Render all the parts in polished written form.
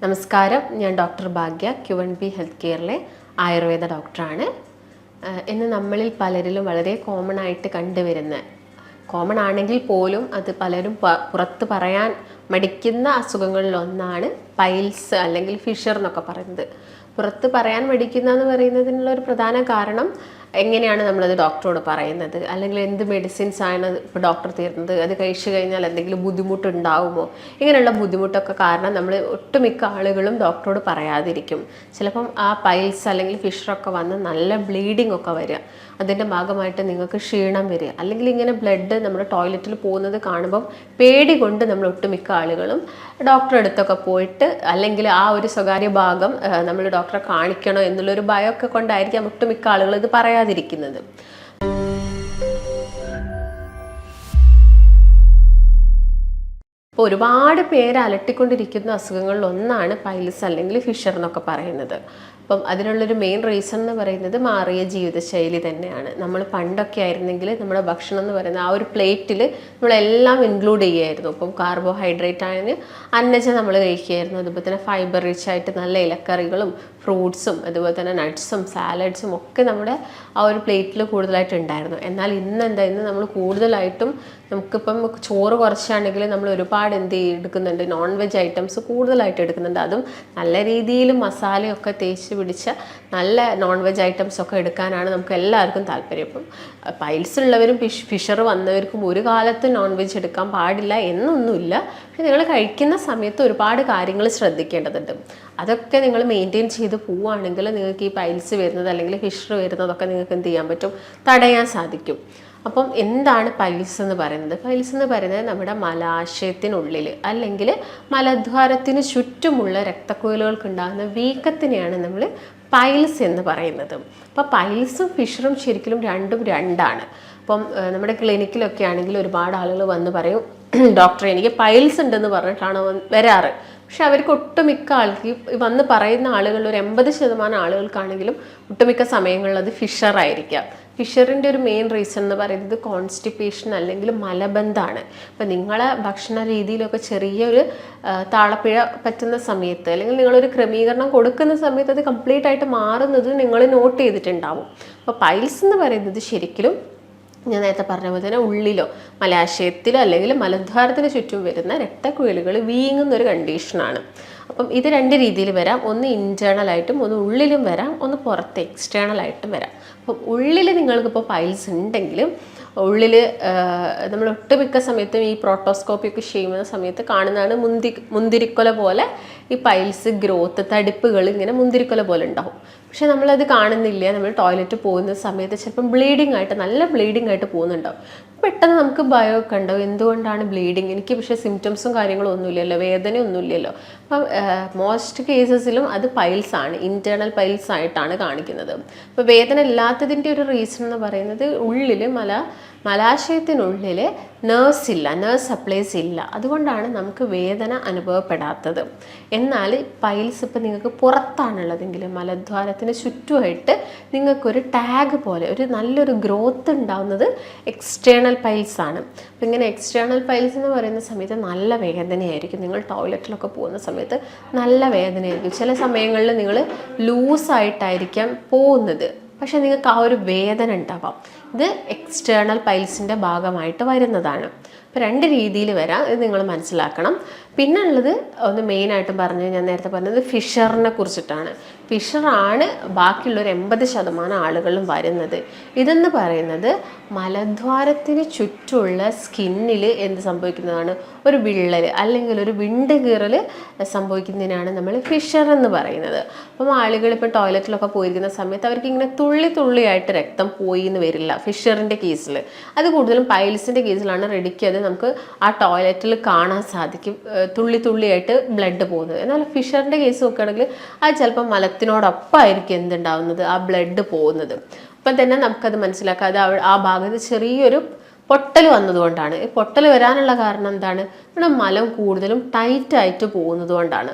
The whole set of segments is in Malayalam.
നമസ്കാരം, ഞാൻ ഡോക്ടർ ഭാഗ്യ Q&B ഹെൽത്ത് കെയറിലെ ആയുർവേദ ഡോക്ടറാണ്. ഇന്ന് നമ്മളിൽ പലരിലും വളരെ കോമൺ ആയിട്ട് കണ്ടുവരുന്ന, കോമൺ ആണെങ്കിൽ പോലും അത് പലരും പുറത്ത് പറയാൻ മടിക്കുന്ന അസുഖങ്ങളിലൊന്നാണ് പൈൽസ് അല്ലെങ്കിൽ ഫിഷർ എന്നൊക്കെ പറയുന്നത്. പുറത്ത് പറയാൻ മടിക്കുന്ന എന്ന് പറയുന്നതിനുള്ള ഒരു പ്രധാന കാരണം എങ്ങനെയാണ് നമ്മളത് ഡോക്ടറോട് പറയുന്നത്, അല്ലെങ്കിൽ എന്ത് മെഡിസിൻസ് ആണ് ഇപ്പോൾ ഡോക്ടർ തരുന്നത്, അത് കഴിച്ചു കഴിഞ്ഞാൽ എന്തെങ്കിലും ബുദ്ധിമുട്ടുണ്ടാവുമോ, ഇങ്ങനെയുള്ള ബുദ്ധിമുട്ടൊക്കെ കാരണം നമ്മൾ ഒട്ടുമിക്ക ആളുകളും ഡോക്ടറോട് പറയാതിരിക്കും. ചിലപ്പം ആ പൈൽസ് അല്ലെങ്കിൽ ഫിഷറൊക്കെ വന്ന് നല്ല ബ്ലീഡിംഗ് ഒക്കെ വരിക, അതിൻ്റെ ഭാഗമായിട്ട് നിങ്ങൾക്ക് ക്ഷീണം വരിക, അല്ലെങ്കിൽ ഇങ്ങനെ ബ്ലഡ് നമ്മുടെ ടോയ്ലറ്റിൽ പോകുന്നത് കാണുമ്പം പേടി കൊണ്ട് നമ്മൾ ഒട്ടുമിക്ക ആളുകളും ഡോക്ടറെ അടുത്തൊക്കെ പോയിട്ട്, അല്ലെങ്കിൽ ആ ഒരു സ്വകാര്യ ഭാഗം നമ്മൾ ഡോക്ടറെ കാണിക്കണോ എന്നുള്ളൊരു ഭയമൊക്കെ കൊണ്ടായിരിക്കാം ഒട്ടുമിക്ക ആളുകൾ ഇത് പറയാതിരിക്കുന്നത്. ഇപ്പോൾ ഒരുപാട് പേര് അലട്ടിക്കൊണ്ടിരിക്കുന്ന അസുഖങ്ങളിൽ ഒന്നാണ് പൈൽസ് അല്ലെങ്കിൽ ഫിഷർ എന്നൊക്കെ പറയുന്നത്. അപ്പം അതിനുള്ളൊരു മെയിൻ റീസൺ എന്ന് പറയുന്നത് മാറിയ ജീവിതശൈലി തന്നെയാണ്. നമ്മൾ പണ്ടൊക്കെ ആയിരുന്നെങ്കിൽ നമ്മുടെ ഭക്ഷണം എന്ന് പറയുന്നത് ആ ഒരു പ്ലേറ്റിൽ നമ്മളെല്ലാം ഇൻക്ലൂഡ് ചെയ്യുമായിരുന്നു. ഇപ്പം കാർബോഹൈഡ്രേറ്റ് ആയതിന് അന്നജം നമ്മൾ കഴിക്കുകയായിരുന്നു, അതുപോലെ തന്നെ ഫൈബർ റിച്ച് ആയിട്ട് നല്ല ഇലക്കറികളും ഫ്രൂട്ട്സും അതുപോലെ തന്നെ നട്ട്സും സാലഡ്സും ഒക്കെ നമ്മുടെ ആ ഒരു പ്ലേറ്റിൽ കൂടുതലായിട്ട് ഉണ്ടായിരുന്നു. എന്നാൽ ഇന്ന് നമ്മൾ കൂടുതലായിട്ടും നമുക്കിപ്പം ചോറ് കുറച്ചാണെങ്കിൽ നമ്മൾ ഒരുപാട് എടുക്കുന്നുണ്ട്, നോൺ വെജ് ഐറ്റംസ് കൂടുതലായിട്ട് എടുക്കുന്നുണ്ട്. അതും നല്ല രീതിയിൽ മസാലയൊക്കെ തേച്ച് പിടിച്ച നല്ല നോൺ വെജ് ഐറ്റംസ് ഒക്കെ എടുക്കാനാണ് നമുക്ക് എല്ലാവർക്കും താല്പര്യം. ഇപ്പം പൈൽസ് ഉള്ളവരും ഫിഷർ വന്നവർക്കും ഒരു കാലത്ത് നോൺ വെജ് എടുക്കാൻ പാടില്ല എന്നൊന്നുമില്ല. പക്ഷെ നിങ്ങൾ കഴിക്കുന്ന സമയത്ത് ഒരുപാട് കാര്യങ്ങൾ ശ്രദ്ധിക്കേണ്ടതുണ്ട്. അതൊക്കെ നിങ്ങൾ മെയിൻറ്റെയിൻ ചെയ്ത് പോവുകയാണെങ്കിൽ നിങ്ങൾക്ക് ഈ പൈൽസ് വരുന്നത് അല്ലെങ്കിൽ ഫിഷർ വരുന്നതൊക്കെ നിങ്ങൾക്ക് എന്ത് ചെയ്യാൻ പറ്റും, തടയാൻ സാധിക്കും. അപ്പം എന്താണ് പൈൽസ് എന്ന് പറയുന്നത്? പൈൽസ് എന്ന് പറയുന്നത് നമ്മുടെ മലാശയത്തിനുള്ളിൽ അല്ലെങ്കിൽ മലദ്വാരത്തിന് ചുറ്റുമുള്ള രക്തക്കുഴലുകൾക്കുണ്ടാകുന്ന വീക്കത്തിനെയാണ് നമ്മൾ പൈൽസ് എന്ന് പറയുന്നത്. അപ്പോൾ പൈൽസും ഫിഷറും ശരിക്കും രണ്ടാണ്. അപ്പം നമ്മുടെ ക്ലിനിക്കിലൊക്കെ ആണെങ്കിൽ ഒരുപാട് ആളുകൾ വന്ന് പറയും, ഡോക്ടറെ എനിക്ക് പൈൽസ് ഉണ്ടെന്ന് പറഞ്ഞിട്ടാണ് വരാറ്. പക്ഷെ അവർക്ക് ഒട്ടുമിക്ക ആൾക്ക് വന്ന് പറയുന്ന ആളുകളിൽ ഒരു 80% ആളുകൾക്കാണെങ്കിലും ഒട്ടുമിക്ക സമയങ്ങളിൽ അത് ഫിഷർ ആയിരിക്കാം. ഫിഷറിൻ്റെ ഒരു മെയിൻ റീസൺ എന്ന് പറയുന്നത് കോൺസ്റ്റിപ്പേഷൻ അല്ലെങ്കിൽ മലബന്ധമാണ്. അപ്പം നിങ്ങളെ ഭക്ഷണ രീതിയിലൊക്കെ ചെറിയൊരു താളപ്പിഴ പറ്റുന്ന സമയത്ത്, അല്ലെങ്കിൽ നിങ്ങളൊരു ക്രമീകരണം കൊടുക്കുന്ന സമയത്ത് അത് കംപ്ലീറ്റ് ആയിട്ട് മാറുന്നത് നിങ്ങൾ നോട്ട് ചെയ്തിട്ടുണ്ടാവും. അപ്പോൾ പൈൽസ് എന്ന് പറയുന്നത് ശരിക്കും ഞാൻ നേരത്തെ പറഞ്ഞ പോലെ തന്നെ ഉള്ളിലോ മലാശയത്തിലോ അല്ലെങ്കിൽ മലദ്വാരത്തിന് ചുറ്റും വരുന്ന രക്തക്കുഴലുകൾ വീങ്ങുന്നൊരു കണ്ടീഷനാണ്. അപ്പം ഇത് രണ്ട് രീതിയിൽ വരാം. ഒന്ന് ഇൻറ്റേർണലായിട്ടും ഒന്ന് ഉള്ളിലും വരാം, ഒന്ന് പുറത്ത് എക്സ്റ്റേണലായിട്ടും വരാം. അപ്പം ഉള്ളിൽ നിങ്ങൾക്കിപ്പോൾ പൈൽസ് ഉണ്ടെങ്കിലും ഉള്ളിൽ നമ്മൾ ഒട്ടുമിക്ക സമയത്തും ഈ പ്രോട്ടോസ്കോപ്പി ഒക്കെ ചെയ്യുന്ന സമയത്ത് കാണുന്നതാണ് മുന്തിരിക്കൊല പോലെ ഈ പൈൽസ് ഗ്രോത്ത് തടിപ്പുകൾ ഇങ്ങനെ മുന്തിരിക്കൊല പോലെ ഉണ്ടാവും. പക്ഷെ നമ്മളത് കാണുന്നില്ല. നമ്മൾ ടോയ്ലറ്റ് പോകുന്ന സമയത്ത് ചിലപ്പം നല്ല ബ്ലീഡിങ് ആയിട്ട് പോകുന്നുണ്ടാവും. പെട്ടെന്ന് നമുക്ക് ഭയമൊക്കെ ഉണ്ടാവും, എന്തുകൊണ്ടാണ് ബ്ലീഡിങ്, എനിക്ക് പക്ഷേ സിംറ്റംസും കാര്യങ്ങളും ഒന്നുമില്ലല്ലോ, വേദനയൊന്നുമില്ലല്ലോ. അപ്പം മോസ്റ്റ് കേസസിലും അത് പൈൽസ് ആണ്, ഇൻറ്റേർണൽ പൈൽസ് ആയിട്ടാണ് കാണിക്കുന്നത്. അപ്പോൾ വേദന ഇല്ലാത്തതിൻ്റെ ഒരു റീസൺ എന്ന് പറയുന്നത് ഉള്ളിൽ മലാശയത്തിനുള്ളിൽ നേഴ്സ് സപ്ലൈസ് ഇല്ല, അതുകൊണ്ടാണ് നമുക്ക് വേദന അനുഭവപ്പെടാത്തത്. എന്നാൽ പൈൽസ് ഇപ്പം നിങ്ങൾക്ക് പുറത്താണുള്ളതെങ്കിൽ മലദ്വാരത്തിന് ചുറ്റുമായിട്ട് നിങ്ങൾക്കൊരു ടാഗ് പോലെ ഒരു നല്ലൊരു ഗ്രോത്ത് ഉണ്ടാവുന്നത് എക്സ്റ്റേണൽ പൈൽസ് ആണ്. അപ്പം ഇങ്ങനെ എക്സ്റ്റേണൽ പൈൽസ് എന്ന് പറയുന്ന സമയത്ത് നല്ല വേദനയായിരിക്കും. നിങ്ങൾ ടോയ്ലറ്റിലൊക്കെ പോകുന്ന സമയത്ത് നല്ല വേദനയായിരിക്കും. ചില സമയങ്ങളിൽ നിങ്ങൾ ലൂസായിട്ടായിരിക്കാം പോകുന്നത്, പക്ഷെ നിങ്ങൾക്ക് ആ ഒരു വേദന ഉണ്ടാവാം. ഇത് എക്സ്റ്റേണൽ പൈൽസിൻ്റെ ഭാഗമായിട്ട് വരുന്നതാണ്. അപ്പോൾ രണ്ട് രീതിയിൽ വരാം, ഇത് നിങ്ങൾ മനസ്സിലാക്കണം. പിന്നെ ഉള്ളത് ഒന്ന് മെയിനായിട്ടും ഞാൻ നേരത്തെ പറഞ്ഞത് ഫിഷറിനെ കുറിച്ചിട്ടാണ്. ഫിഷറാണ് ബാക്കിയുള്ളൊരു 80% ആളുകളും വരുന്നത്. ഇതെന്ന് പറയുന്നത് മലദ്വാരത്തിന് ചുറ്റുമുള്ള സ്കിന്നിൽ എന്ത് സംഭവിക്കുന്നതാണ്, ഒരു വിള്ളൽ അല്ലെങ്കിൽ ഒരു വിണ്ട് കീറൽ സംഭവിക്കുന്നതിനാണ് നമ്മൾ ഫിഷർ എന്ന് പറയുന്നത്. അപ്പം ആളുകൾ ഇപ്പോൾ ടോയ്ലറ്റിലൊക്കെ പോയിരിക്കുന്ന സമയത്ത് അവർക്ക് ഇങ്ങനെ തുള്ളിയായിട്ട് രക്തം പോയി എന്ന് വരില്ല ഫിഷറിൻ്റെ കേസിൽ. അത് കൂടുതലും പൈൽസിൻ്റെ കേസിലാണ് റെഡിക്ക് അത് നമുക്ക് ആ ടോയ്ലറ്റിൽ കാണാൻ സാധിക്കും, തുള്ളിയായിട്ട് ബ്ലഡ് പോകുന്നത്. എന്നാൽ ഫിഷറിൻ്റെ കേസ് നോക്കുകയാണെങ്കിൽ അത് ചിലപ്പോൾ മലത്തിനോടൊപ്പമായിരിക്കും എന്തുണ്ടാവുന്നത്, ആ ബ്ലഡ് പോകുന്നത്. അപ്പം തന്നെ നമുക്കത് മനസ്സിലാക്കാം, അത് ആ ഭാഗത്ത് ചെറിയൊരു പൊട്ടൽ വന്നതുകൊണ്ടാണ്. ഈ പൊട്ടൽ വരാനുള്ള കാരണം എന്താണ്, നമ്മുടെ മലം കൂടുതലും ടൈറ്റായിട്ട് പോകുന്നത് കൊണ്ടാണ്.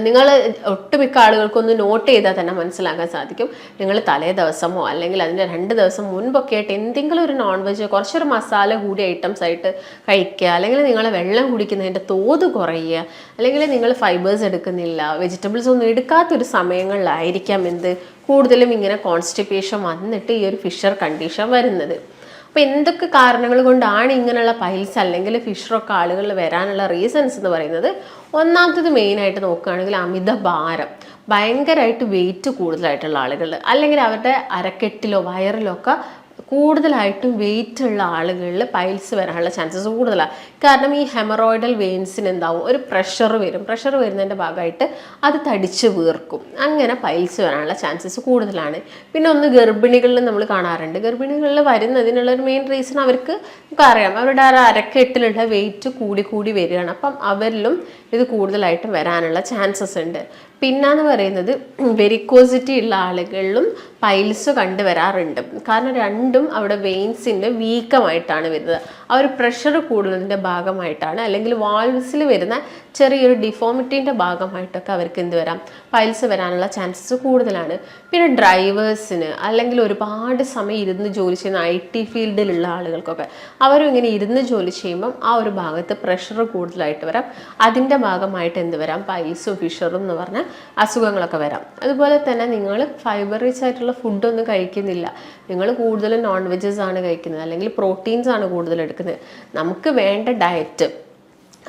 നിങ്ങൾ ഒട്ടുമിക്ക ആളുകൾക്കൊന്ന് നോട്ട് ചെയ്താൽ തന്നെ മനസ്സിലാക്കാൻ സാധിക്കും. നിങ്ങൾ തലേ ദിവസമോ അല്ലെങ്കിൽ അതിൻ്റെ 2 ദിവസം മുൻപൊക്കെ ആയിട്ട് എന്തെങ്കിലും ഒരു നോൺ വെജ് കുറച്ചൊരു മസാല കൂടിയ ഐറ്റംസ് ആയിട്ട് കഴിക്കുക, അല്ലെങ്കിൽ നിങ്ങൾ വെള്ളം കുടിക്കുന്നതിൻ്റെ തോത് കുറയുക, അല്ലെങ്കിൽ നിങ്ങൾ ഫൈബേഴ്സ് എടുക്കുന്നില്ല, വെജിറ്റബിൾസ് ഒന്നും എടുക്കാത്തൊരു സമയങ്ങളിലായിരിക്കാം കൂടുതലും ഇങ്ങനെ കോൺസ്റ്റിപ്പേഷൻ വന്നിട്ട് ഈ ഒരു ഫിഷർ കണ്ടീഷൻ വരുന്നത്. അപ്പോൾ എന്തൊക്കെ കാരണങ്ങൾ കൊണ്ടാണ് ഇങ്ങനെയുള്ള പൈൽസ് അല്ലെങ്കിൽ ഫിഷറൊക്കെ ആളുകളിൽ വരാനുള്ള റീസൺസ് എന്ന് പറയുന്നത്, ഒന്നാമത്തത് മെയിനായിട്ട് നോക്കുകയാണെങ്കിൽ അമിത ഭാരം, ഭയങ്കരമായിട്ട് വെയിറ്റ് കൂടുതലായിട്ടുള്ള ആളുകൾ, അല്ലെങ്കിൽ അവരുടെ അരക്കെട്ടിലോ വയറിലോ ഒക്കെ കൂടുതലായിട്ടും വെയിറ്റ് ഉള്ള ആളുകളിൽ പൈൽസ് വരാനുള്ള ചാൻസസ് കൂടുതലാണ്. കാരണം ഈ ഹെമറോയിഡൽ വെയിൻസിന് എന്താവും, ഒരു പ്രഷർ വരും. പ്രഷർ വരുന്നതിൻ്റെ ഭാഗമായിട്ട് അത് തടിച്ച് വീർക്കും. അങ്ങനെ പൈൽസ് വരാനുള്ള ചാൻസസ് കൂടുതലാണ്. പിന്നെ ഒന്ന് ഗർഭിണികളിൽ നമ്മൾ കാണാറുണ്ട്. ഗർഭിണികളിൽ വരുന്നതിനുള്ള ഒരു മെയിൻ റീസൺ അവർക്ക് നമുക്കറിയാം, അവരുടെ ആ അരക്കെട്ടിലുള്ള വെയിറ്റ് കൂടി വരികയാണ്. അപ്പം അവരിലും ഇത് കൂടുതലായിട്ടും വരാനുള്ള ചാൻസസ് ഉണ്ട്. പിന്നെന്ന് പറയുന്നത് വെരിക്കോസിറ്റി ഉള്ള ആളുകളിലും പൈൽസ് കണ്ടുവരാറുണ്ട്. കാരണം രണ്ടും അവിടെ വെയിൻസിൻ്റെ വീക്കമായിട്ടാണ് വരുന്നത്. ആ ഒരു പ്രഷർ കൂടുന്നതിൻ്റെ ഭാഗമായിട്ടാണ്, അല്ലെങ്കിൽ വാൾവ്സിൽ വരുന്ന ചെറിയൊരു ഡിഫോമിറ്റീൻ്റെ ഭാഗമായിട്ടൊക്കെ അവർക്ക് എന്ത് വരാം, പൈൽസ് വരാനുള്ള ചാൻസസ് കൂടുതലാണ്. പിന്നെ ഡ്രൈവേഴ്സിന്, അല്ലെങ്കിൽ ഒരുപാട് സമയം ഇരുന്ന് ജോലി ചെയ്യുന്ന IT ഫീൽഡിലുള്ള ആളുകൾക്കൊക്കെ, അവരും ഇങ്ങനെ ഇരുന്ന് ജോലി ചെയ്യുമ്പം ആ ഒരു ഭാഗത്ത് പ്രഷർ കൂടുതലായിട്ട് വരാം. അതിൻ്റെ ഭാഗമായിട്ട് എന്ത് വരാം, പൈൽസും ഫിഷറും എന്ന് പറഞ്ഞ അസുഖങ്ങളൊക്കെ വരാം. അതുപോലെ തന്നെ നിങ്ങൾ ഫൈബർ റിച്ച് ആയിട്ടുള്ള ഫുഡൊന്നും കഴിക്കുന്നില്ല, നിങ്ങൾ കൂടുതലും നോൺ വെജസ് ആണ് കഴിക്കുന്നത്, അല്ലെങ്കിൽ പ്രോട്ടീൻസ് ആണ് കൂടുതൽ എടുക്കുന്നത്. നമുക്ക് വേണ്ട ഡയറ്റ്,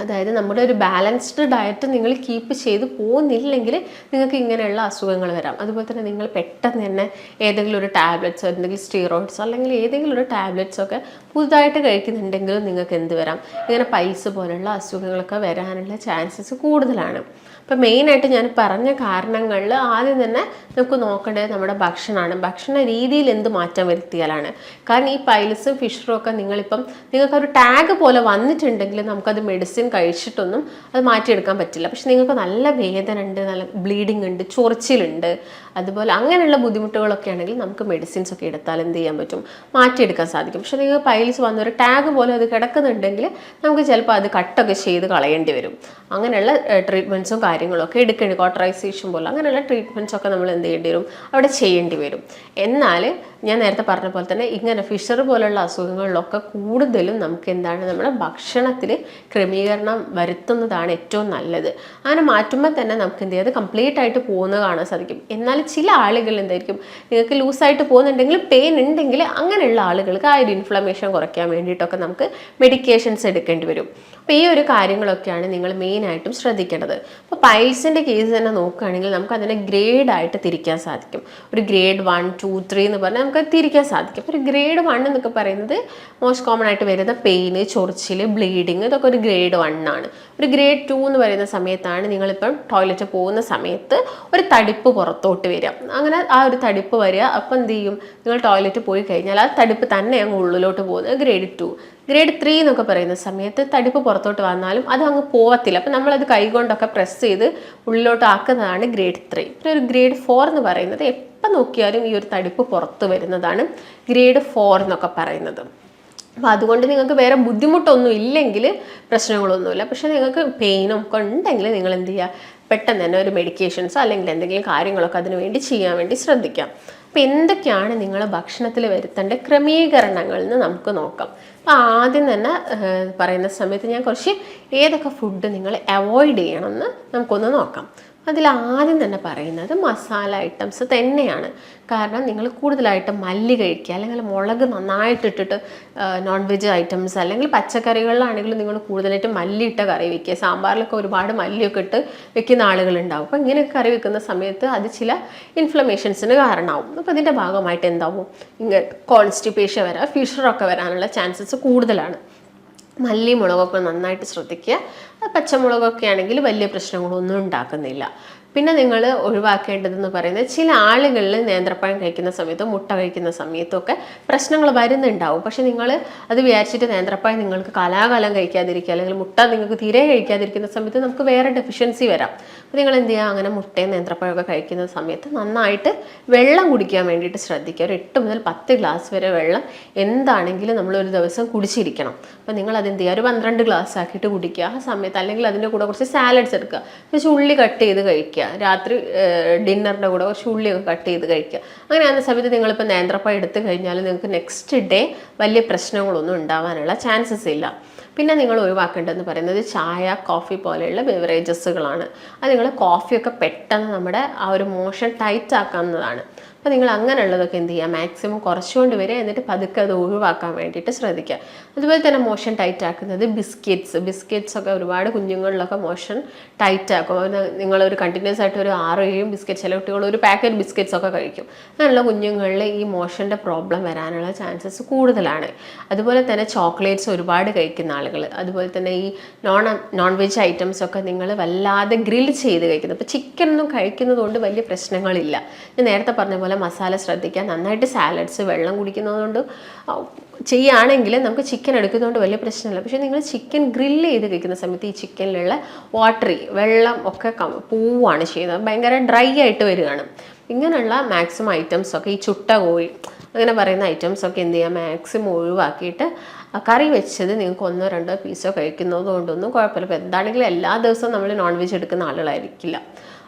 അതായത് നമ്മുടെ ഒരു ബാലൻസ്ഡ് ഡയറ്റ് നിങ്ങൾ കീപ്പ് ചെയ്ത് പോകുന്നില്ലെങ്കിൽ നിങ്ങൾക്ക് ഇങ്ങനെയുള്ള അസുഖങ്ങൾ വരാം. അതുപോലെ തന്നെ നിങ്ങൾ പെട്ടെന്ന് തന്നെ ഏതെങ്കിലും ഒരു ടാബ്ലറ്റ്സോ എന്തെങ്കിലും സ്റ്റീറോയിഡ്സോ അല്ലെങ്കിൽ ഏതെങ്കിലും ഒരു ടാബ്ലറ്റ്സോ ഒക്കെ പുതുതായിട്ട് കഴിക്കുന്നുണ്ടെങ്കിലും നിങ്ങൾക്ക് എന്ത് വരാം, ഇങ്ങനെ പൈൽസ് പോലുള്ള അസുഖങ്ങളൊക്കെ വരാനുള്ള ചാൻസസ് കൂടുതലാണ്. അപ്പം മെയിനായിട്ട് ഞാൻ പറഞ്ഞ കാരണങ്ങളിൽ ആദ്യം തന്നെ നമുക്ക് നോക്കേണ്ടത് നമ്മുടെ ഭക്ഷണമാണ്. ഭക്ഷണ രീതിയിൽ എന്ത് മാറ്റം വരുത്തിയാലാണ്. കാരണം ഈ പൈൽസും ഫിഷറും ഒക്കെ നിങ്ങൾക്കൊരു ടാഗ് പോലെ വന്നിട്ടുണ്ടെങ്കിൽ നമുക്കത് മെഡിസിൻ കഴിച്ചിട്ടൊന്നും അത് മാറ്റിയെടുക്കാൻ പറ്റില്ല. പക്ഷെ നിങ്ങൾക്ക് നല്ല വേദന ഉണ്ട്, നല്ല ബ്ലീഡിങ് ഉണ്ട്, ചൊറിച്ചിലുണ്ട്, അതുപോലെ അങ്ങനെയുള്ള ബുദ്ധിമുട്ടുകളൊക്കെ ആണെങ്കിൽ നമുക്ക് മെഡിസിൻസ് ഒക്കെ എടുത്താൽ എന്ത് ചെയ്യാൻ പറ്റും, മാറ്റിയെടുക്കാൻ സാധിക്കും. പക്ഷെ നിങ്ങൾക്ക് പൈൽസ് വന്നൊരു ടാഗ് പോലെ അത് കിടക്കുന്നുണ്ടെങ്കിൽ നമുക്ക് ചിലപ്പോൾ അത് കട്ടൊക്കെ ചെയ്ത് കളയേണ്ടി വരും. അങ്ങനെയുള്ള ട്രീറ്റ്മെൻറ്റ്സും കാര്യങ്ങളൊക്കെ എടുക്കേണ്ടി, കോട്ടറൈസേഷൻ പോലെ അങ്ങനെയുള്ള ട്രീറ്റ്മെൻറ്റ്സ് ഒക്കെ നമ്മൾ എന്ത് ചെയ്യേണ്ടി വരും, അവിടെ ചെയ്യേണ്ടി വരും. എന്നാൽ ഞാൻ നേരത്തെ പറഞ്ഞ പോലെ തന്നെ ഇങ്ങനെ ഫിഷർ പോലുള്ള അസുഖങ്ങളിലൊക്കെ കൂടുതലും നമുക്ക് എന്താണ്, നമ്മുടെ ഭക്ഷണത്തിൽ ക്രമീകരണം വരുത്തുന്നതാണ് ഏറ്റവും നല്ലത്. അങ്ങനെ മാറ്റുമ്പോൾ തന്നെ നമുക്ക് എന്ത് ചെയ്യാതെ കംപ്ലീറ്റ് ആയിട്ട് പോകുന്നത് കാണാൻ സാധിക്കും. എന്നാൽ ചില ആളുകൾ എന്തായിരിക്കും, നിങ്ങൾക്ക് ലൂസായിട്ട് പോകുന്നുണ്ടെങ്കിൽ പെയിൻ ഉണ്ടെങ്കിൽ അങ്ങനെയുള്ള ആളുകൾക്ക് ആ ഒരു ഇൻഫ്ലമേഷൻ കുറയ്ക്കാൻ വേണ്ടിയിട്ടൊക്കെ നമുക്ക് മെഡിക്കേഷൻസ് എടുക്കേണ്ടി വരും. അപ്പോൾ ഈ ഒരു കാര്യങ്ങളൊക്കെയാണ് നിങ്ങൾ മെയിനായിട്ടും ശ്രദ്ധിക്കേണ്ടത്. അപ്പോൾ പൈൽസിൻ്റെ കേസ് തന്നെ നോക്കുകയാണെങ്കിൽ നമുക്ക് അതിനെ ഗ്രേഡായിട്ട് തിരിക്കാൻ സാധിക്കും. ഒരു ഗ്രേഡ് 1, 2, 3 എന്ന് പറഞ്ഞാൽ നമുക്ക് തിരിക്കാൻ സാധിക്കും. ഒരു ഗ്രേഡ് 1 എന്നൊക്കെ പറയുന്നത് മോസ്റ്റ് കോമൺ ആയിട്ട് വരുന്ന പെയിന്, ചൊറിച്ചിൽ, ബ്ലീഡിങ്, ഇതൊക്കെ ഒരു ഗ്രേഡ് 1 ആണ്. ഒരു ഗ്രേഡ് 2 എന്ന് പറയുന്ന സമയത്താണ് നിങ്ങളിപ്പം ടോയ്ലറ്റ് പോകുന്ന സമയത്ത് ഒരു തടിപ്പ് പുറത്തോട്ട് വരിക. അങ്ങനെ ആ ഒരു തടിപ്പ് വരിക, അപ്പം എന്ത് ചെയ്യും, നിങ്ങൾ ടോയ്ലറ്റ് പോയി കഴിഞ്ഞാൽ ആ തടിപ്പ് തന്നെ അങ്ങ് ഉള്ളിലോട്ട് പോകുന്നത് ഗ്രേഡ് 2. ഗ്രേഡ് 3 എന്നൊക്കെ പറയുന്ന സമയത്ത് തടിപ്പ് പുറത്തോട്ട് വന്നാലും അത് അങ്ങ് പോവത്തില്ല. അപ്പം നമ്മളത് കൈകൊണ്ടൊക്കെ പ്രസ് ചെയ്ത് ഉള്ളിലോട്ട് ആക്കുന്നതാണ് ഗ്രേഡ് 3. പിന്നെ ഒരു ഗ്രേഡ് 4 എന്ന് പറയുന്നത് എപ്പം നോക്കിയാലും ഈ ഒരു തടിപ്പ് പുറത്ത് വരുന്നതാണ് ഗ്രേഡ് 4 എന്നൊക്കെ പറയുന്നത്. അപ്പോൾ അതുകൊണ്ട് നിങ്ങൾക്ക് വേറെ ബുദ്ധിമുട്ടൊന്നും ഇല്ലെങ്കിൽ പ്രശ്നങ്ങളൊന്നുമില്ല. പക്ഷേ നിങ്ങൾക്ക് പെയിനും ഒക്കെ ഉണ്ടെങ്കിൽ നിങ്ങൾ എന്ത് ചെയ്യുക, പെട്ടെന്ന് തന്നെ ഒരു മെഡിക്കേഷൻസോ അല്ലെങ്കിൽ എന്തെങ്കിലും കാര്യങ്ങളൊക്കെ അതിനു വേണ്ടി ചെയ്യാൻ വേണ്ടി ശ്രദ്ധിക്കാം. അപ്പോൾ എന്തൊക്കെയാണ് നിങ്ങൾ ഭക്ഷണത്തിൽ വരുത്തേണ്ട ക്രമീകരണങ്ങൾ എന്ന് നമുക്ക് നോക്കാം. അപ്പോൾ ആദ്യം തന്നെ പറയുന്ന സമയത്ത് ഞാൻ കുറച്ച് ഏതൊക്കെ ഫുഡ് നിങ്ങൾ അവോയ്ഡ് ചെയ്യണമെന്ന് നമുക്കൊന്ന് നോക്കാം. അതിൽ ആദ്യം തന്നെ പറയുന്നത് മസാല ഐറ്റംസ് തന്നെയാണ്. കാരണം നിങ്ങൾ കൂടുതലായിട്ട് മല്ലി കഴിക്കുക, അല്ലെങ്കിൽ മുളക് നന്നായിട്ടിട്ടിട്ട് നോൺ വെജ് ഐറ്റംസ് അല്ലെങ്കിൽ പച്ചക്കറികളിലാണെങ്കിലും നിങ്ങൾ കൂടുതലായിട്ട് മല്ലിയിട്ട കറി വയ്ക്കുക. സാമ്പാറിലൊക്കെ ഒരുപാട് മല്ലിയൊക്കെ ഇട്ട് വെക്കുന്ന ആളുകളുണ്ടാവും. അപ്പോൾ ഇങ്ങനെയൊക്കെ കറി വെക്കുന്ന സമയത്ത് അത് ചില ഇൻഫ്ലമേഷൻസിന് കാരണമാവും. അപ്പോൾ അതിൻ്റെ ഭാഗമായിട്ട് എന്താവും, ഇങ്ങനെ കോൺസ്റ്റിപ്പേഷൻ വരാം, ഫിഷറൊക്കെ വരാനുള്ള ചാൻസസ് കൂടുതലാണ്. മല്ലി മുളകൊക്കെ നന്നായിട്ട് ശ്രദ്ധിക്കുക. പച്ചമുളകൊക്കെ ആണെങ്കിൽ വലിയ പ്രശ്നങ്ങളൊന്നും ഉണ്ടാക്കുന്നില്ല. പിന്നെ നിങ്ങൾ ഒഴിവാക്കേണ്ടതെന്ന് പറയുന്നത്, ചില ആളുകളിൽ നേന്ത്രപ്പഴം കഴിക്കുന്ന സമയത്തും മുട്ട കഴിക്കുന്ന സമയത്തൊക്കെ പ്രശ്നങ്ങൾ വരുന്നുണ്ടാവും. പക്ഷെ നിങ്ങൾ അത് വിചാരിച്ചിട്ട് നേന്ത്രപ്പഴം നിങ്ങൾക്ക് കാലാകാലം കഴിക്കാതിരിക്കുക, അല്ലെങ്കിൽ മുട്ട നിങ്ങൾക്ക് തീരെ കഴിക്കാതിരിക്കുന്ന സമയത്ത് നമുക്ക് വേറെ ഡെഫിഷ്യൻസി വരാം. അപ്പോൾ നിങ്ങൾ എന്ത് ചെയ്യുക, അങ്ങനെ മുട്ടയും നേന്ത്രപ്പഴമൊക്കെ കഴിക്കുന്ന സമയത്ത് നന്നായിട്ട് വെള്ളം കുടിക്കാൻ വേണ്ടിയിട്ട് ശ്രദ്ധിക്കുക. ഒരു 8 മുതൽ 10 ഗ്ലാസ് വരെ വെള്ളം എന്താണെങ്കിലും നമ്മളൊരു ദിവസം കുടിച്ചിരിക്കണം. അപ്പോൾ നിങ്ങൾ അതെന്ത് ചെയ്യുക, ഒരു 12 ഗ്ലാസ് ആക്കിയിട്ട് കുടിക്കുക ആ സമയത്ത്. അല്ലെങ്കിൽ അതിൻ്റെ കൂടെ കുറച്ച് സാലഡ്സ് എടുക്കുക, കുറച്ച് ഉള്ളി കട്ട് ചെയ്ത് കഴിക്കുക, രാത്രി ഡിന്നറിൻ്റെ കൂടെ കുറച്ച് ഉള്ളിയൊക്കെ കട്ട് ചെയ്ത് കഴിക്കുക. അങ്ങനെ ആകുന്ന സമയത്ത് നിങ്ങളിപ്പോൾ നേന്ത്രപ്പഴം എടുത്തു കഴിഞ്ഞാൽ നിങ്ങൾക്ക് നെക്സ്റ്റ് ഡേ വലിയ പ്രശ്നങ്ങളൊന്നും ഉണ്ടാവാനുള്ള ചാൻസസ് ഇല്ല. പിന്നെ നിങ്ങൾ ഒഴിവാക്കേണ്ടതെന്ന് പറയുന്നത് ചായ, കോഫി പോലെയുള്ള ബെവറേജസുകളാണ്. അത് നിങ്ങൾ കോഫിയൊക്കെ പെട്ടെന്ന് നമ്മുടെ ആ ഒരു മോഷൻ ടൈറ്റ് ആക്കാവുന്നതാണ്. അപ്പോൾ നിങ്ങൾ അങ്ങനെയുള്ളതൊക്കെ എന്ത് ചെയ്യുക, മാക്സിമം കുറച്ചുകൊണ്ട് വരിക, എന്നിട്ട് പതുക്കെ അത് ഒഴിവാക്കാൻ വേണ്ടിയിട്ട് ശ്രദ്ധിക്കുക. അതുപോലെ തന്നെ മോഷൻ ടൈറ്റ് ആക്കുന്നത് ബിസ്ക്കറ്റ്സ് ഒക്കെ ഒരുപാട് കുഞ്ഞുങ്ങളിലൊക്കെ മോഷൻ ടൈറ്റ് ആക്കും. നിങ്ങളൊരു കണ്ടിന്യൂസ് ആയിട്ട് ഒരു 6-7 ബിസ്ക്കറ്റ്, ചില കുട്ടികൾ ഒരു പാക്കറ്റ് ബിസ്ക്കറ്റ്സ് ഒക്കെ കഴിക്കും. അങ്ങനെയുള്ള കുഞ്ഞുങ്ങളിൽ ഈ മോഷൻ്റെ പ്രോബ്ലം വരാനുള്ള ചാൻസസ് കൂടുതലാണ്. അതുപോലെ തന്നെ ചോക്ലേറ്റ്സ് ഒരുപാട് കഴിക്കുന്ന ആളുകൾ, അതുപോലെ തന്നെ ഈ നോൺ വെജ് ഐറ്റംസ് ഒക്കെ നിങ്ങൾ വല്ലാതെ ഗ്രിൽ ചെയ്ത് കഴിക്കുന്നത്. ഇപ്പോൾ ചിക്കൻ ഒന്നും കഴിക്കുന്നത് കൊണ്ട് വലിയ പ്രശ്നങ്ങളില്ല. ഞാൻ നേരത്തെ പറഞ്ഞ പോലെ മസാല ശ്രദ്ധിക്കുക, നന്നായിട്ട് സാലഡ്സ്, വെള്ളം കുടിക്കുന്നതുകൊണ്ട് ചെയ്യുകയാണെങ്കിൽ നമുക്ക് ചിക്കൻ എടുക്കുന്നതുകൊണ്ട് വലിയ പ്രശ്നമില്ല. പക്ഷേ നിങ്ങൾ ചിക്കൻ ഗ്രില്ല് ചെയ്ത് കഴിക്കുന്ന സമയത്ത് ഈ ചിക്കനിലുള്ള വെള്ളം ഒക്കെ പോവുകയാണ് ചെയ്യുന്നത്, ഭയങ്കര ഡ്രൈ ആയിട്ട് വരികയാണ്. ഇങ്ങനെയുള്ള മാക്സിമം ഐറ്റംസൊക്കെ, ഈ ചുട്ട കോഴി അങ്ങനെ പറയുന്ന ഐറ്റംസൊക്കെ എന്ത് ചെയ്യുക, മാക്സിമം ഒഴിവാക്കിയിട്ട് കറി വെച്ചത് നിങ്ങൾക്ക് 1-2 പീസോ കഴിക്കുന്നത് കൊണ്ടൊന്നും കുഴപ്പമില്ല. ഇപ്പോൾ എന്താണെങ്കിലും എല്ലാ ദിവസവും നമ്മൾ നോൺ വെജ് എടുക്കുന്ന ആളുകളായിരിക്കില്ല.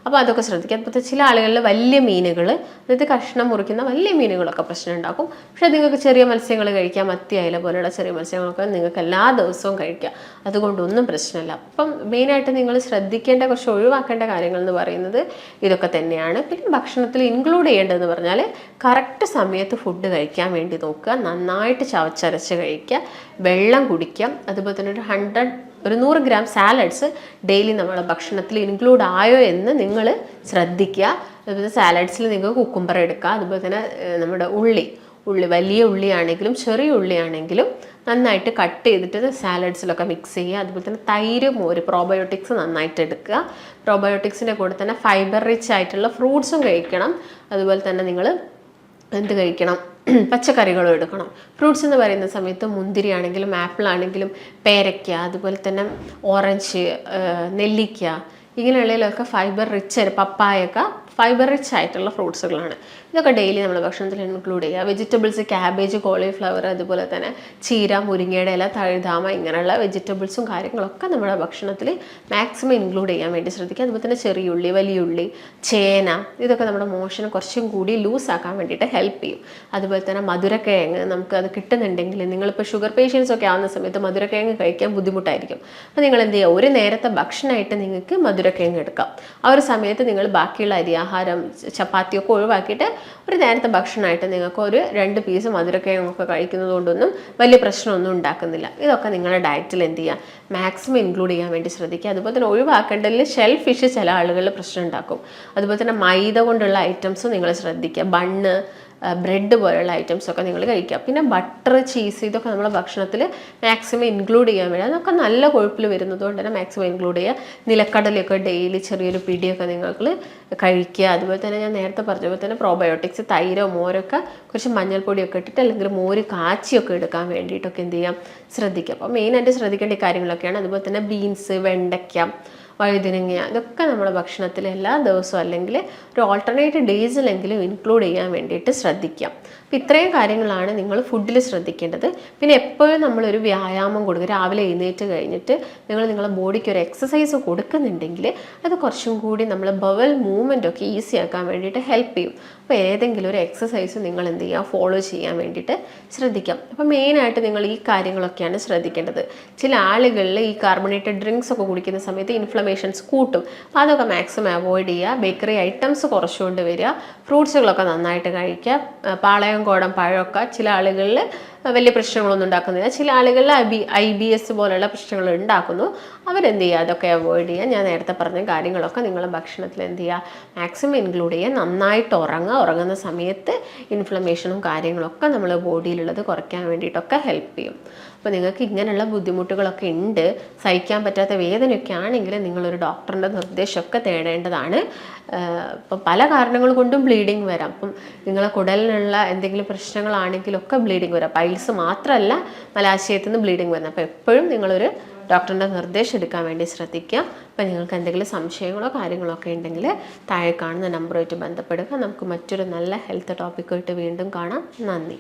അപ്പോൾ അതൊക്കെ ശ്രദ്ധിക്കുക. അതുപോലെ ചില ആളുകളിൽ വലിയ മീനുകൾ, അതായത് കഷ്ണം മുറിക്കുന്ന വലിയ മീനുകളൊക്കെ പ്രശ്നം ഉണ്ടാക്കും. പക്ഷേ നിങ്ങൾക്ക് ചെറിയ മത്സ്യങ്ങൾ കഴിക്കാം, മത്തി, അയല പോലെയുള്ള ചെറിയ മത്സ്യങ്ങളൊക്കെ നിങ്ങൾക്ക് എല്ലാ ദിവസവും കഴിക്കാം, അതുകൊണ്ടൊന്നും പ്രശ്നമില്ല. അപ്പം മെയിനായിട്ട് നിങ്ങൾ ശ്രദ്ധിക്കേണ്ട, കുറച്ച് ഒഴിവാക്കേണ്ട കാര്യങ്ങൾ എന്ന് പറയുന്നത് ഇതൊക്കെ തന്നെയാണ്. പിന്നെ ഭക്ഷണത്തിൽ ഇൻക്ലൂഡ് ചെയ്യേണ്ടതെന്ന് പറഞ്ഞാൽ കറക്റ്റ് സമയത്ത് ഫുഡ് കഴിക്കാൻ വേണ്ടി നോക്കുക, നന്നായിട്ട് ചവച്ചരച്ച് കഴിക്കുക, വെള്ളം കുടിക്കുക. അതുപോലെ തന്നെ ഒരു 100 ഗ്രാം സാലഡ്സ് ഡെയിലി നമ്മുടെ ഭക്ഷണത്തിൽ ഇൻക്ലൂഡ് ആയോ എന്ന് നിങ്ങൾ ശ്രദ്ധിക്കുക. അതുപോലെ സാലഡ്സിൽ നിങ്ങൾക്ക് കുക്കുംബർ എടുക്കുക. അതുപോലെ തന്നെ നമ്മുടെ ഉള്ളി വലിയ ഉള്ളിയാണെങ്കിലും ചെറിയ ഉള്ളിയാണെങ്കിലും നന്നായിട്ട് കട്ട് ചെയ്തിട്ട് സാലഡ്സിലൊക്കെ മിക്സ് ചെയ്യുക. അതുപോലെ തന്നെ തൈര്, മോര്, പ്രോബയോട്ടിക്സ് നന്നായിട്ട് എടുക്കുക. പ്രോബയോട്ടിക്സിൻ്റെ കൂടെ തന്നെ ഫൈബർ റിച്ച് ആയിട്ടുള്ള ഫ്രൂട്ട്സും കഴിക്കണം. അതുപോലെ തന്നെ നിങ്ങൾ എന്ത് കഴിക്കണം, പച്ചക്കറികളും എടുക്കണം. ഫ്രൂട്ട്സ് എന്ന് പറയുന്ന സമയത്ത് മുന്തിരി ആണെങ്കിലും ആപ്പിൾ ആണെങ്കിലും പേരയ്ക്ക, അതുപോലെ തന്നെ ഓറഞ്ച്, നെല്ലിക്ക, ഇങ്ങനെയുള്ളതിലൊക്കെ ഫൈബർ റിച്ച്, പപ്പായൊക്കെ ഫൈബർ റിച്ച് ആയിട്ടുള്ള ഫ്രൂട്ട്സുകളാണ്. ഇതൊക്കെ ഡെയിലി നമ്മൾ ഭക്ഷണത്തിൽ ഇൻക്ലൂഡ് ചെയ്യുക. വെജിറ്റബിൾസ്, ക്യാബേജ്, കോളിഫ്ലവർ, അതുപോലെ തന്നെ ചീര, മുരിങ്ങയുടെ ഇല, തഴുതാമ, ഇങ്ങനെയുള്ള വെജിറ്റബിൾസും കാര്യങ്ങളൊക്കെ നമ്മുടെ ഭക്ഷണത്തിൽ മാക്സിമം ഇൻക്ലൂഡ് ചെയ്യാൻ വേണ്ടി ശ്രദ്ധിക്കുക. അതുപോലെ തന്നെ ചെറിയുള്ളി, വലിയുള്ളി, ചേന, ഇതൊക്കെ നമ്മുടെ മോഷന് കുറച്ചും കൂടി ലൂസാക്കാൻ വേണ്ടിയിട്ട് ഹെൽപ്പ് ചെയ്യും. അതുപോലെ തന്നെ മധുരക്കിഴങ്ങ്, നമുക്ക് അത് കിട്ടുന്നുണ്ടെങ്കിൽ, നിങ്ങളിപ്പോൾ ഷുഗർ പേഷ്യൻസ് ഒക്കെ ആവുന്ന സമയത്ത് മധുരക്കിഴങ്ങ് കഴിക്കാൻ ബുദ്ധിമുട്ടായിരിക്കും. അപ്പോൾ നിങ്ങൾ എന്ത് ചെയ്യുക, ഒരു നേരത്തെ ഭക്ഷണമായിട്ട് നിങ്ങൾക്ക് മധുരക്കിഴങ്ങ് എടുക്കാം. ആ ഒരു സമയത്ത് നിങ്ങൾ ബാക്കിയുള്ള അരിയാഹാരം, ചപ്പാത്തിയൊക്കെ ഒഴിവാക്കിയിട്ട് ഒരു നേരത്തെ ഭക്ഷണമായിട്ട് നിങ്ങൾക്ക് ഒരു 2 പീസ് മധുരക്കിഴങ്ങൊക്കെ കഴിക്കുന്നത് കൊണ്ടൊന്നും വലിയ പ്രശ്നമൊന്നും ഉണ്ടാക്കുന്നില്ല. ഇതൊക്കെ നിങ്ങളുടെ ഡയറ്റിൽ എന്ത് ചെയ്യുക, മാക്സിമം ഇൻക്ലൂഡ് ചെയ്യാൻ വേണ്ടി ശ്രദ്ധിക്കുക. അതുപോലെ തന്നെ ഒഴിവാക്കേണ്ടതിൽ ഷെൽ ഫിഷ് ചില ആളുകളിൽ പ്രശ്നം ഉണ്ടാക്കും. അതുപോലെ തന്നെ മൈദ കൊണ്ടുള്ള ഐറ്റംസും നിങ്ങൾ ശ്രദ്ധിക്കുക. ബണ്ണ്, ബ്രെഡ് പോലുള്ള ഐറ്റംസൊക്കെ നിങ്ങൾ കഴിക്കുക. പിന്നെ ബട്ടർ, ചീസ്, ഇതൊക്കെ നമ്മൾ ഭക്ഷണത്തിൽ മാക്സിമം ഇൻക്ലൂഡ് ചെയ്യാൻ വേണ്ടി, അതൊക്കെ നല്ല കൊഴുപ്പിൽ വരുന്നത് കൊണ്ട് തന്നെ മാക്സിമം ഇൻക്ലൂഡ് ചെയ്യുക. നിലക്കടലയൊക്കെ ഡെയിലി ചെറിയൊരു പിടിയൊക്കെ നിങ്ങൾ കഴിക്കുക. അതുപോലെ തന്നെ ഞാൻ നേരത്തെ പറഞ്ഞ പോലെ തന്നെ പ്രോബയോട്ടിക്സ്, തൈരോ മോരൊക്കെ കുറച്ച് മഞ്ഞൾപ്പൊടിയൊക്കെ ഇട്ടിട്ട് അല്ലെങ്കിൽ മോര് കാച്ചിയൊക്കെ എടുക്കാൻ വേണ്ടിയിട്ടൊക്കെ എന്ത് ചെയ്യാം, ശ്രദ്ധിക്കുക. അപ്പോൾ മെയിനായിട്ട് ശ്രദ്ധിക്കേണ്ട കാര്യങ്ങളൊക്കെയാണ്. അതുപോലെ തന്നെ ബീൻസ്, വെണ്ടയ്ക്ക, വഴുതിനങ്ങ, ഇതൊക്കെ നമ്മുടെ ഭക്ഷണത്തിൽ എല്ലാ ദിവസവും അല്ലെങ്കിൽ ഒരു ഓൾട്ടർനേറ്റ് ഡേയ്സിലെങ്കിലും ഇൻക്ലൂഡ് ചെയ്യാൻ വേണ്ടിയിട്ട് ശ്രദ്ധിക്കാം. അപ്പോൾ ഇത്രയും കാര്യങ്ങളാണ് നിങ്ങൾ ഫുഡിൽ ശ്രദ്ധിക്കേണ്ടത്. പിന്നെ എപ്പോഴും നമ്മളൊരു വ്യായാമം കൊടുക്കുക. രാവിലെ എഴുന്നേറ്റ് കഴിഞ്ഞിട്ട് നിങ്ങളുടെ ബോഡിക്ക് ഒരു എക്സസൈസ് കൊടുക്കുന്നുണ്ടെങ്കിൽ അത് കുറച്ചും കൂടി നമ്മൾ ബവൽ മൂവ്മെൻ്റ് ഒക്കെ ഈസി ആക്കാൻ വേണ്ടിയിട്ട് ഹെൽപ്പ് ചെയ്യും. അപ്പോൾ ഏതെങ്കിലും ഒരു എക്സസൈസ് നിങ്ങൾ എന്ത് ചെയ്യുക, ഫോളോ ചെയ്യാൻ വേണ്ടിയിട്ട് ശ്രദ്ധിക്കാം. അപ്പോൾ മെയിനായിട്ട് നിങ്ങൾ ഈ കാര്യങ്ങളൊക്കെയാണ് ശ്രദ്ധിക്കേണ്ടത്. ചില ആളുകളിൽ ഈ കാർബണേറ്റഡ് ഡ്രിങ്ക്സ് ഒക്കെ കുടിക്കുന്ന സമയത്ത് ഇൻഫ്ലമേഷൻസ് കൂട്ടും. അപ്പോൾ അതൊക്കെ മാക്സിമം അവോയ്ഡ് ചെയ്യുക. ബേക്കറി ഐറ്റംസ് കുറച്ചുകൊണ്ട് വരിക. ഫ്രൂട്ട്സുകളൊക്കെ നന്നായിട്ട് കഴിക്കുക. പാളയം കോടം പഴമൊക്കെ ചില ആളുകളിൽ വലിയ പ്രശ്നങ്ങളൊന്നും ഉണ്ടാക്കുന്നില്ല. ചില ആളുകളിൽ IBS പോലുള്ള പ്രശ്നങ്ങൾ ഉണ്ടാക്കുന്നു. അവരെന്ത് ചെയ്യുക, അതൊക്കെ അവോയ്ഡ് ചെയ്യുക. ഞാൻ നേരത്തെ പറഞ്ഞ കാര്യങ്ങളൊക്കെ നിങ്ങളുടെ ഭക്ഷണത്തിൽ എന്ത് ചെയ്യുക, മാക്സിമം ഇൻക്ലൂഡ് ചെയ്യുക. നന്നായിട്ട് ഉറങ്ങുന്ന സമയത്ത് ഇൻഫ്ലമേഷനും കാര്യങ്ങളൊക്കെ നമ്മൾ ബോഡിയിലുള്ളത് കുറയ്ക്കാൻ വേണ്ടിയിട്ടൊക്കെ ഹെൽപ്പ് ചെയ്യും. അപ്പോൾ നിങ്ങൾക്ക് ഇങ്ങനെയുള്ള ബുദ്ധിമുട്ടുകളൊക്കെ ഉണ്ട്, സഹിക്കാൻ പറ്റാത്ത വേദനയൊക്കെ ആണെങ്കിൽ നിങ്ങളൊരു ഡോക്ടറിൻ്റെ നിർദ്ദേശമൊക്കെ തേടേണ്ടതാണ്. ഇപ്പം പല കാരണങ്ങൾ കൊണ്ടും ബ്ലീഡിങ് വരാം. അപ്പം നിങ്ങളെ കുടലിനുള്ള എന്തെങ്കിലും പ്രശ്നങ്ങളാണെങ്കിലൊക്കെ ബ്ലീഡിങ് വരാം. പൈൽസ് മാത്രമല്ല മലാശയത്തിൽ നിന്ന് ബ്ലീഡിങ് വരുന്നത്. അപ്പോൾ എപ്പോഴും നിങ്ങളൊരു ഡോക്ടറിൻ്റെ നിർദ്ദേശം എടുക്കാൻ വേണ്ടി ശ്രദ്ധിക്കുക. അപ്പോൾ നിങ്ങൾക്ക് എന്തെങ്കിലും സംശയങ്ങളോ കാര്യങ്ങളോ ഒക്കെ ഉണ്ടെങ്കിൽ താഴെ കാണുന്ന നമ്പറുമായിട്ട് ബന്ധപ്പെടുക. നമുക്ക് മറ്റൊരു നല്ല ഹെൽത്ത് ടോപ്പിക്കുമായിട്ട് വീണ്ടും കാണാം. നന്ദി.